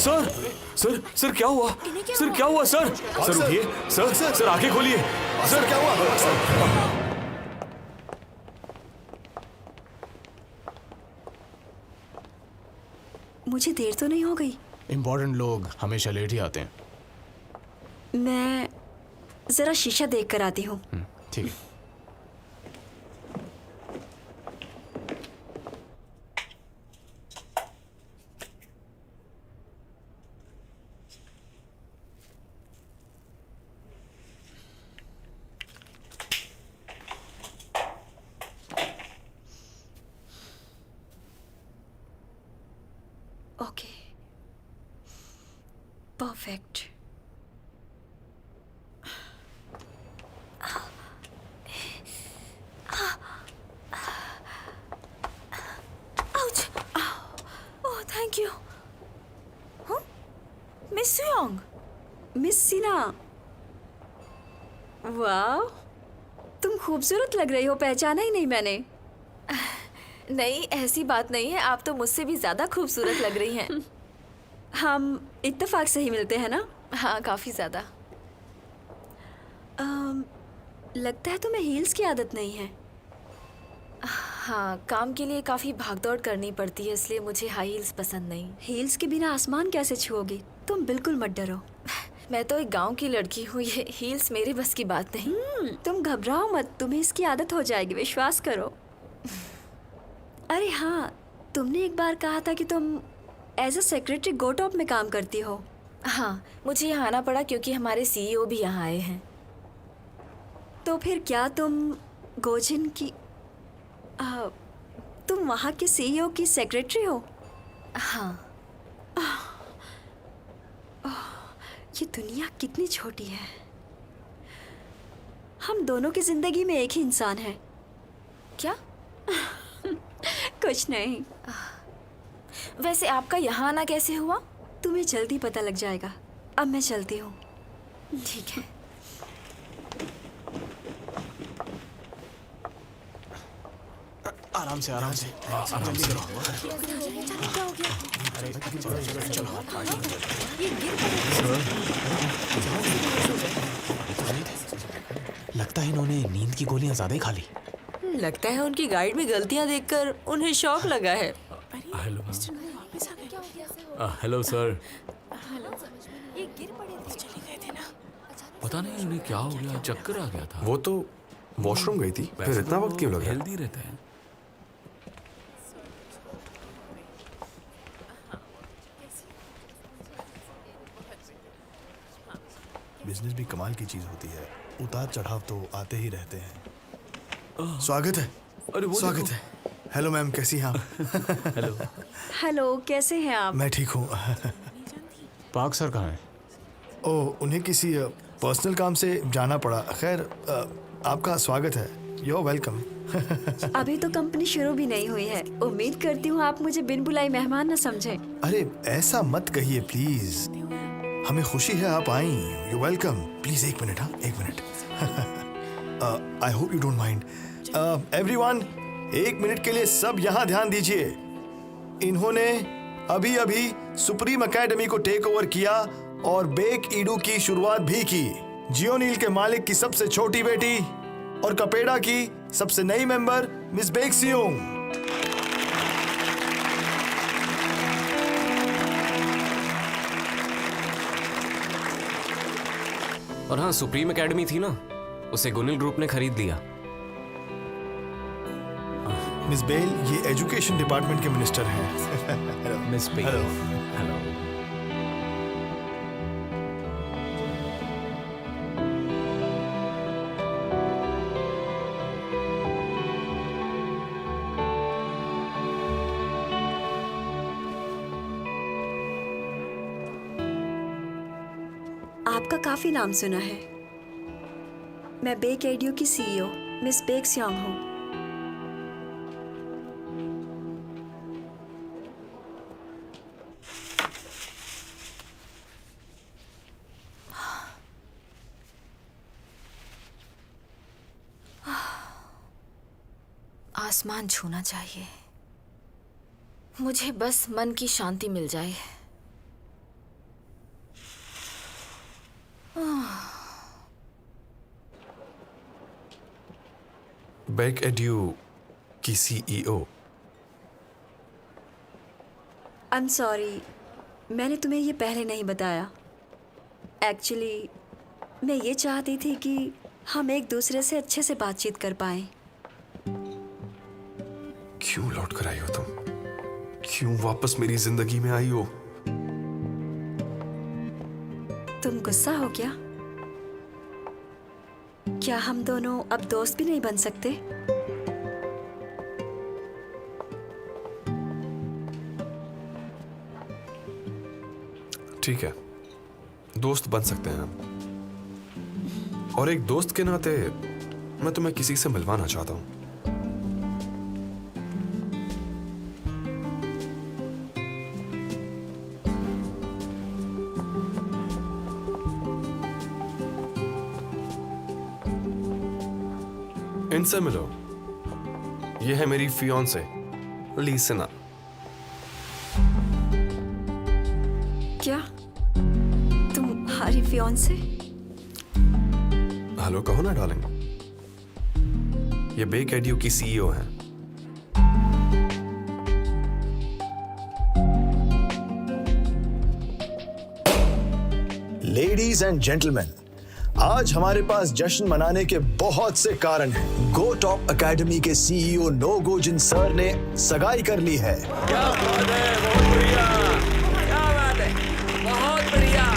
सर क्या हुआ? सर क्या हुआ? सर उठिए। सर आंखें खोलिए।
सर क्या हुआ? सर
मुझे देर तो नहीं हो गई?
इंपॉर्टेंट लोग हमेशा लेट ही आते हैं।
मैं जरा शीशा देख कर आती हूँ।
ठीक है।
Okay, perfect.
Thank you. Miss Suyoung.
Miss Sina, वाह, तुम खूबसूरत लग रही हो। पहचाना ही नहीं मैंने।
नहीं, ऐसी बात नहीं है, आप तो मुझसे भी ज्यादा खूबसूरत लग रही हैं।
हम इत्तेफाक से ही मिलते हैं ना?
हाँ, काफी ज्यादा।
लगता है तुम्हें हील्स की आदत नहीं है।
हाँ, काम के लिए काफी भागदौड़ करनी पड़ती है, इसलिए मुझे हाई हील्स पसंद नहीं।
हील्स के बिना आसमान कैसे छुओगी? तुम बिल्कुल मत डरो।
मैं तो एक गांव की लड़की हूँ, ये हील्स मेरे बस की बात नहीं।
तुम घबराओ मत, तुम्हें इसकी आदत हो जाएगी, विश्वास करो। अरे हाँ, तुमने एक बार कहा था कि तुम एज अ सेक्रेटरी गोटॉप में काम करती हो।
हाँ, मुझे यहाँ आना पड़ा क्योंकि हमारे सीईओ भी यहाँ आए हैं।
तो फिर क्या तुम गोजिन की तुम वहाँ के सीईओ की सेक्रेटरी हो?
हाँ।
ये दुनिया कितनी छोटी है। हम दोनों की जिंदगी में एक ही इंसान है।
क्या?
कुछ नहीं।
वैसे आपका यहाँ आना कैसे हुआ?
तुम्हें जल्दी पता लग जाएगा। अब मैं चलती हूँ।
ठीक है।
आराम से आराम से जल्दी करो। लगता है इन्होंने नींद की गोलियां ज्यादा ही खा ली।
लगता है उनकी गाइड में गलतियां देखकर उन्हें शौक लगा है।
Hello sir. पता नहीं उन्हें क्या हो गया, चक्कर आ गया था।
वो तो वॉशरूम गई थी, फिर इतना वक्त क्यों लगा?
हेल्दी रहता है।
बिजनेस भी कमाल की चीज होती है, उतार चढ़ाव तो आते ही रहते हैं। स्वागत है।
अरे वो
स्वागत है। हेलो मैम, कैसी हैं आप?
हेलो।
हेलो, कैसे हैं आप?
मैं ठीक हूँ।
पार्क सर कहाँ हैं?
ओ, उन्हें किसी पर्सनल काम से जाना पड़ा। खैर, आपका स्वागत है। You are welcome.
अभी तो कंपनी शुरू भी नहीं हुई है। उम्मीद करती हूँ आप मुझे बिन बुलाए मेहमान न समझें।
अरे ऐसा मत कहिए प्लीज, हमें खुशी है आप आई। You welcome. प्लीज एक मिनट। हाँ, एक minute. I hope you don't mind. Everyone, एक मिनट के लिए सब यहाँ ध्यान दीजिए। इन्होंने अभी अभी सुप्रीम एकेडमी को टेक ओवर किया और बेक ईडू की शुरुआत भी की। जियोनील के मालिक की सबसे छोटी बेटी और कपेड़ा की सबसे नई मेंबर मिस बेक सियोंग।
और हाँ, सुप्रीम एकेडमी थी ना, उसे गुनिल ग्रुप ने खरीद लिया।
मिस बेल ये एजुकेशन डिपार्टमेंट के मिनिस्टर हैं।
Miss Bell.
हेलो।
हेलो।
आपका काफी नाम सुना है। मैं बेक एडियो की सीईओ मिस बेक सियोंग हूँ।
आसमान छूना चाहिए, मुझे बस मन की शांति मिल जाए।
बेक एड्यू की सीईओ।
आई एम सॉरी, मैंने तुम्हें ये पहले नहीं बताया। एक्चुअली मैं ये चाहती थी कि हम एक दूसरे से अच्छे से बातचीत कर पाएं।
क्यों लौट कर आई हो तुम? क्यों वापस मेरी जिंदगी में आई हो?
तुम गुस्सा हो क्या? क्या हम दोनों अब दोस्त भी नहीं बन सकते?
ठीक है, दोस्त बन सकते हैं हम। और एक दोस्त के नाते मैं तुम्हें किसी से मिलवाना चाहता हूं। इनसे मिलो। ये है मेरी फियोंसे लीसना।
क्या तुम्हारी फियोंसे?
हेलो कहो ना डार्लिंग। ये बेक एड्यू की सीईओ हैं।
लेडीज एंड जेंटलमैन, आज हमारे पास जश्न मनाने के बहुत से कारण हैं। गो टॉप एकेडमी के सीईओ नो गोजिन सर ने सगाई कर ली है।
क्या बात है, बहुत बढ़िया, क्या बात है, बहुत बढ़िया।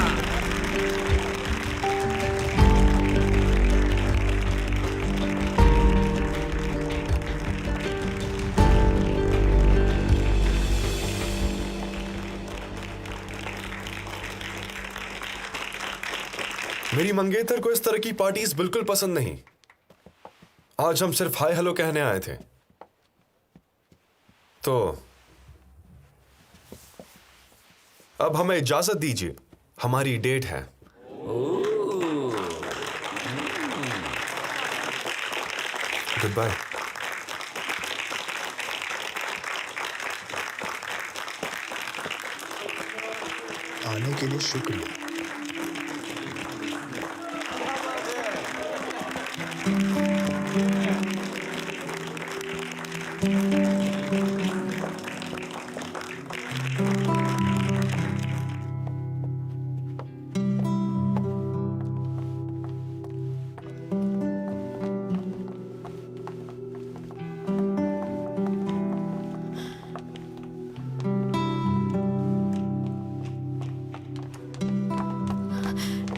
मेरी मंगेतर को इस तरह की पार्टीज बिल्कुल पसंद नहीं। आज हम सिर्फ हाय हेलो कहने आए थे। तो अब हमें इजाजत दीजिए, हमारी डेट है। Good bye.
आने के लिए शुक्रिया।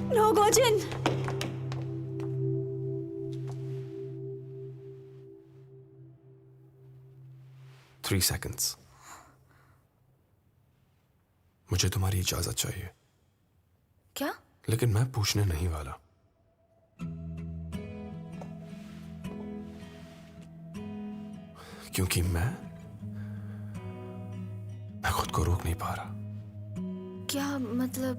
नो गोजिन,
3 seconds। मुझे तुम्हारी इजाजत चाहिए,
क्या?
लेकिन मैं पूछने नहीं वाला। क्योंकि मैं खुद को रोक नहीं पा रहा।
क्या मतलब?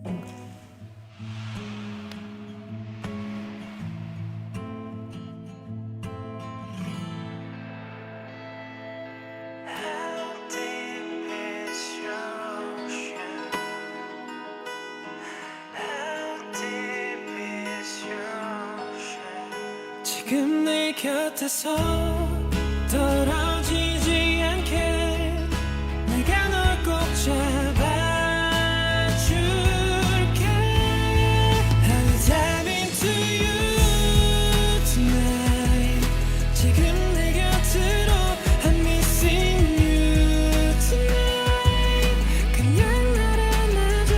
지금 내 곁에서 떨어지지 않게 내가 널 꼭 잡아줄게. I'll dive into you tonight. 지금 내 곁으로 I'm missing you tonight. 그냥 날 안아줘.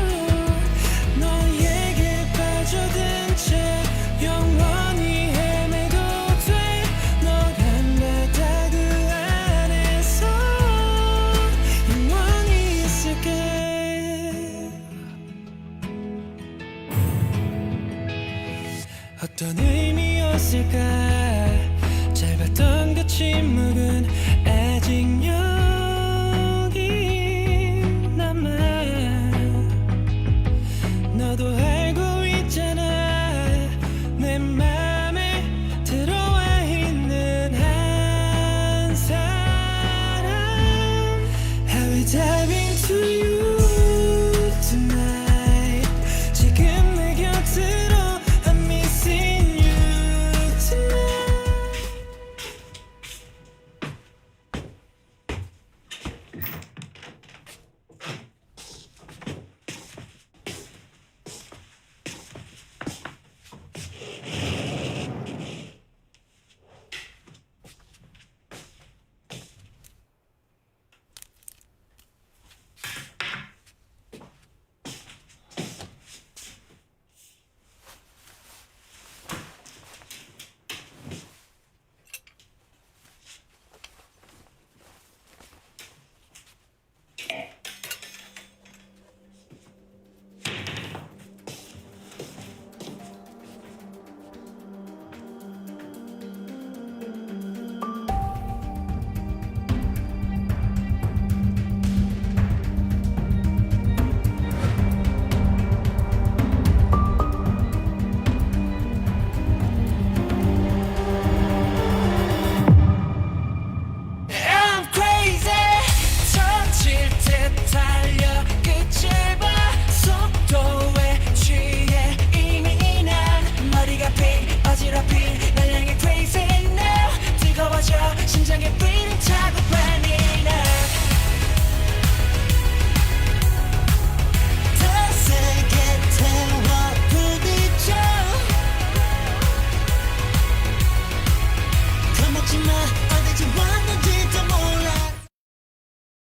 너에게 빠져든 채 영원히 헤매고 돼. 너란 바다 그 안에서 영원히 있을게. 어떤 의미였을까?